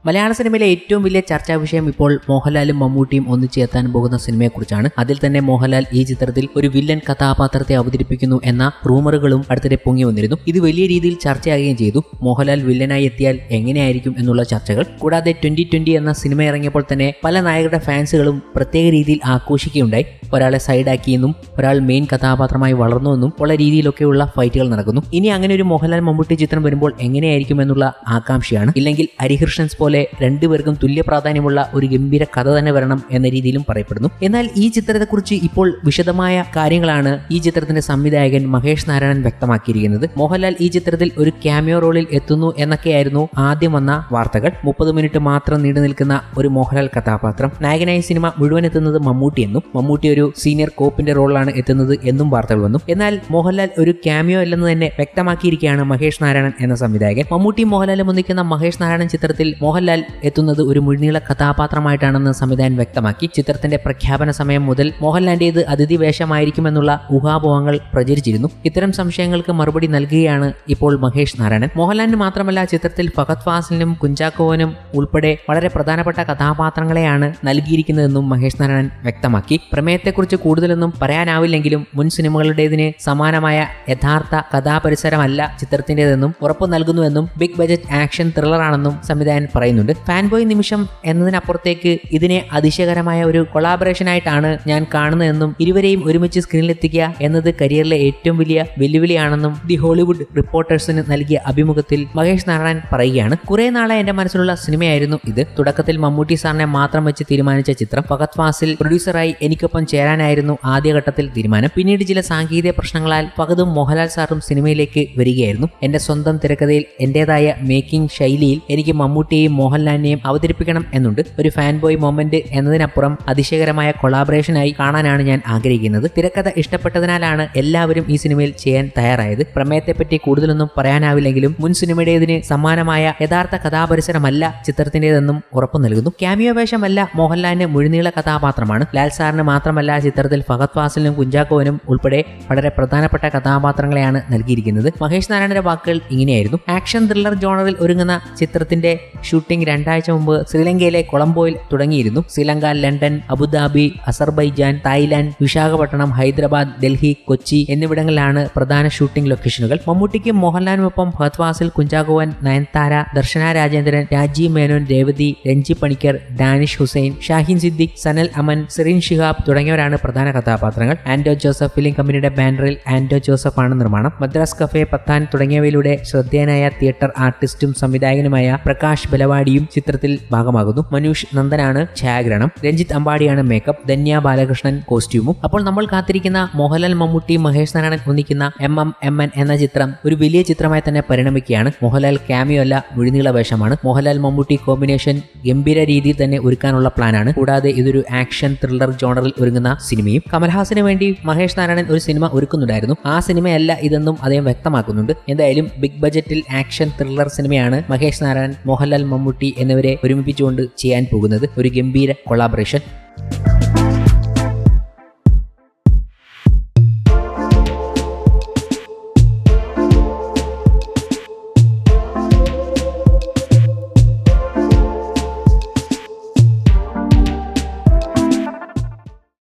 മലയാള സിനിമയിലെ ഏറ്റവും വലിയ ചർച്ചാ വിഷയം ഇപ്പോൾ മോഹൻലാലും മമ്മൂട്ടിയും ഒന്നിച്ച് എത്താൻ പോകുന്ന സിനിമയെക്കുറിച്ചാണ്. അതിൽ തന്നെ മോഹൻലാൽ ഈ ചിത്രത്തിൽ ഒരു വില്ലൻ കഥാപാത്രത്തെ അവതരിപ്പിക്കുന്നു എന്ന റൂമറുകളും അടുത്തിടെ പൊങ്ങി വന്നിരുന്നു. ഇത് വലിയ രീതിയിൽ ചർച്ചയാകുകയും ചെയ്തു. മോഹൻലാൽ വില്ലനായി എത്തിയാൽ എങ്ങനെയായിരിക്കും എന്നുള്ള ചർച്ചകൾ. കൂടാതെ 2020 എന്ന സിനിമ ഇറങ്ങിയപ്പോൾ തന്നെ പല നായകരുടെ ഫാൻസുകളും പ്രത്യേക രീതിയിൽ ആഘോഷിക്കുകയുണ്ടായി. ഒരാളെ സൈഡാക്കിയെന്നും ഒരാൾ മെയിൻ കഥാപാത്രമായി വളർന്നുവെന്നും ഉള്ള രീതിയിലൊക്കെയുള്ള ഫൈറ്റുകൾ നടക്കുന്നു. ഇനി അങ്ങനെ ഒരു മോഹൻലാൽ മമ്മൂട്ടി ചിത്രം വരുമ്പോൾ എങ്ങനെയായിരിക്കും എന്നുള്ള ആകാംക്ഷയാണ്. ഇല്ലെങ്കിൽ ഹരികൃഷ്ണൻസ് പോലെ രണ്ടുപേർക്കും തുല്യ പ്രാധാന്യമുള്ള ഒരു ഗംഭീര കഥ തന്നെ വരണം എന്ന രീതിയിലും പറയപ്പെടുന്നു. എന്നാൽ ഈ ചിത്രത്തെക്കുറിച്ച് ഇപ്പോൾ വിശദമായ കാര്യങ്ങളാണ് ഈ ചിത്രത്തിന്റെ സംവിധായകൻ മഹേഷ് നാരായണൻ വ്യക്തമാക്കിയിരിക്കുന്നത്. മോഹൻലാൽ ഈ ചിത്രത്തിൽ ഒരു ക്യാമിയോ റോളിൽ എത്തുന്നു എന്നൊക്കെയായിരുന്നു ആദ്യം വന്ന വാർത്തകൾ. 30 മിനിറ്റ് മാത്രം നീണ്ടു നിൽക്കുന്ന ഒരു മോഹൻലാൽ കഥാപാത്രം. നായകനായി സിനിമ മുഴുവൻ എത്തുന്നത് മമ്മൂട്ടി എന്നും മമ്മൂട്ടി ഒരു സീനിയർ കോപ്പിന്റെ റോളിലാണ് എത്തുന്നത് എന്നും വാർത്തകൾ വന്നു. എന്നാൽ മോഹൻലാൽ ഒരു ക്യാമിയോ അല്ലെന്ന് തന്നെ വ്യക്തമാക്കിയിരിക്കുകയാണ് മഹേഷ് നാരായണൻ എന്ന സംവിധായകൻ. മമ്മൂട്ടിയും മോഹൻലാലും ഒന്നിക്കുന്ന മഹേഷ് നാരായണൻ ചിത്രത്തിൽ മോഹൻലാൽ എത്തുന്നത് ഒരു മുഴുനീള കഥാപാത്രമായിട്ടാണെന്ന് സംവിധായകൻ വ്യക്തമാക്കി. ചിത്രത്തിന്റെ പ്രഖ്യാപന സമയം മുതൽ മോഹൻലാലിന്റേത് അതിഥി വേഷമായിരിക്കുമെന്നുള്ള ഊഹാപോഹങ്ങൾ പ്രചരിച്ചിരുന്നു. ഇത്തരം സംശയങ്ങൾക്ക് മറുപടി നൽകുകയാണ് ഇപ്പോൾ മഹേഷ് നാരായണൻ. മോഹൻലാലിന് മാത്രമല്ല ചിത്രത്തിൽ ഫഹദ് ഫാസിലിനും കുഞ്ചാക്കോവനും ഉൾപ്പെടെ വളരെ പ്രധാനപ്പെട്ട കഥാപാത്രങ്ങളെയാണ് നൽകിയിരിക്കുന്നതെന്നും മഹേഷ് നാരായണൻ വ്യക്തമാക്കി. പ്രമേയത്തെക്കുറിച്ച് കൂടുതലൊന്നും പറയാനാവില്ലെങ്കിലും മുൻ സിനിമകളുടേതിന് സമാനമായ യഥാർത്ഥ കഥാപരിസരമല്ല ചിത്രത്തിന്റേതെന്നും ഉറപ്പു നൽകുന്നുവെന്നും ബിഗ് ബജറ്റ് ആക്ഷൻ ത്രില്ലറാണെന്നും സംവിധായകൻ പറയുന്നുണ്ട്. ഫാൻ ബോയ് നിമിഷം എന്നതിനപ്പുറത്തേക്ക് ഇതിനെ അതിശയകരമായ ഒരു കൊളാബറേഷനായിട്ടാണ് ഞാൻ കാണുന്നതെന്നും ഇരുവരെയും ഒരുമിച്ച് സ്ക്രീനിലെത്തിക്കുക എന്നത് കരിയറിലെ ഏറ്റവും വലിയ വെല്ലുവിളിയാണെന്നും ദി ഹോളിവുഡ് റിപ്പോർട്ടേഴ്സിന് നൽകിയ അഭിമുഖത്തിൽ മഹേഷ് നാരായണൻ പറയുകയാണ്. കുറെ നാളെ എന്റെ മനസ്സിലുള്ള സിനിമയായിരുന്നു ഇത്. തുടക്കത്തിൽ മമ്മൂട്ടി സാറിനെ മാത്രം വെച്ച് തീരുമാനിച്ച ചിത്രം. ഫഹദ് ഫാസിൽ പ്രൊഡ്യൂസറായി എനിക്കൊപ്പം ചേരാനായിരുന്നു ആദ്യഘട്ടത്തിൽ തീരുമാനം. പിന്നീട് ചില സാങ്കേതിക പ്രശ്നങ്ങളാൽ ഫഹദും മോഹൻലാൽ സാറും സിനിമയിലേക്ക് വരികയായിരുന്നു. എന്റെ സ്വന്തം തിരക്കഥയിൽ എന്റേതായ മേക്കിംഗ് ശൈലിയിൽ എനിക്ക് മമ്മൂട്ടിയെയും മോഹൻലാലിനെയും അവതരിപ്പിക്കണം എന്നുണ്ട്. ഒരു ഫാൻ ബോയ് മൊമെന്റ് എന്നതിനപ്പുറം അതിശയകരമായ കൊളാബറേഷനായി കാണാനാണ് ഞാൻ ആഗ്രഹിക്കുന്നത്. തിരക്കഥ ഇഷ്ടപ്പെട്ടതിനാലാണ് എല്ലാവരും ഈ സിനിമയിൽ ചെയ്യാൻ തയ്യാറായത്. പ്രമേയത്തെപ്പറ്റി കൂടുതലൊന്നും പറയാനാവില്ലെങ്കിലും മുൻ സിനിമയുടേതിന് സമാനമായ യഥാർത്ഥ കഥാപരിസരമല്ല ചിത്രത്തിന്റേതെന്നും ഉറപ്പു നൽകുന്നു. ക്യാമിയോ വേഷമല്ല മോഹൻലാലിന് മുഴുനീള കഥാപാത്രമാണ്. ലാൽ സാറിന് മാത്രമല്ല ചിത്രത്തിൽ ഫഹദ് ഫാസിലിനും കുഞ്ചാക്കോവനും ഉൾപ്പെടെ വളരെ പ്രധാനപ്പെട്ട കഥാപാത്രങ്ങളെയാണ് നൽകിയിരിക്കുന്നത്. മഹേഷ് നാരായണന്റെ വാക്കുകൾ ഇങ്ങനെയായിരുന്നു. ആക്ഷൻ ത്രില്ലർ ജോണറിൽ ഒരുങ്ങുന്ന ചിത്രത്തിന്റെ ഷൂട്ടിംഗ് 2 ആഴ്ച മുമ്പ് ശ്രീലങ്കയിലെ കൊളംബോയിൽ തുടങ്ങിയിരുന്നു. Sri Lanka, London, Abu Dhabi, Azerbaijan, Thailand, Visakhapatnam, Hyderabad, Delhi, Kochi എന്നിവിടങ്ങളിലാണ് പ്രധാന ഷൂട്ടിംഗ് ലൊക്കേഷനുകൾ. മമ്മൂട്ടിക്കും മോഹൻലാലിനൊപ്പം ഫഹദ് ഫാസിൽ, കുഞ്ചാക്കോവൻ, നയൻതാര, ദർശന രാജേന്ദ്രൻ, രാജീവ് മേനോൻ, രേവതി, രഞ്ജി പണിക്കർ, ഡാനിഷ് ഹുസൈൻ, ഷാഹിൻ സിദ്ദിഖ്, സനൽ അമൻ, സെറിൻ ഷിഹാബ് തുടങ്ങിയവരാണ് പ്രധാന കഥാപാത്രങ്ങൾ. ആൻഡോ ജോസഫ് ഫിലിം കമ്പനിയുടെ ബാനറിൽ ആൻഡോ ജോസഫ് ആണ് നിർമ്മാണം. മദ്രാസ് കഫേ, പത്താൻ തുടങ്ങിയവയിലൂടെ ശ്രദ്ധേയനായ തിയേറ്റർ ആർട്ടിസ്റ്റും സംവിധായകനുമായ പ്രകാശ് ബലവാടിയും ചിത്രത്തിൽ ഭാഗമാകുന്നു. മനൂഷ് നന്ദനാണ് ഛായാഗ്രഹണം. രഞ്ജിത്ത് അമ്പാടിയാണ് മേക്കപ്പ്. ധന്യ ബാലകൃഷ്ണൻ കോസ്റ്റ്യൂമും. അപ്പോൾ നമ്മൾ കാത്തിരിക്കുന്ന മോഹൻലാൽ, മമ്മൂട്ടി, മഹേഷ് നാരായണൻ ഒന്നിക്കുന്ന MMN എന്ന ചിത്രം ഒരു വലിയ ചിത്രമായി തന്നെ പരിണമിക്കുകയാണ്. മോഹൻലാൽ ക്യാമിയോ അല്ല, മുഴുനീള വേഷമാണ്. മോഹൻലാൽ മമ്മൂട്ടി കോമ്പിനേഷൻ ഗംഭീര രീതിയിൽ തന്നെ ഒരുക്കാനുള്ള പ്ലാനാണ്. കൂടാതെ ഇതൊരു ആക്ഷൻ ത്രില്ലർ ജോണറിൽ ഒരുങ്ങുന്ന സിനിമയും. കമൽഹാസന് വേണ്ടി മഹേഷ് നാരായണൻ ഒരു സിനിമ ഒരുക്കുന്നുണ്ടായിരുന്നു. ആ സിനിമയല്ല ഇതെന്നും അദ്ദേഹം വ്യക്തമാക്കുന്നുണ്ട്. എന്തായാലും ബിഗ് ബജറ്റിൽ ആക്ഷൻ ത്രില്ലർ സിനിമയാണ് മഹേഷ് നാരായണൻ, മോഹൻലാൽ, മമ്മൂട്ടി എന്നിവരെ ഒരുമിപ്പിച്ചുകൊണ്ട് ചെയ്യാൻ പോകുന്നത്. ഒരു ഗംഭീര കൊളാബറേഷൻ.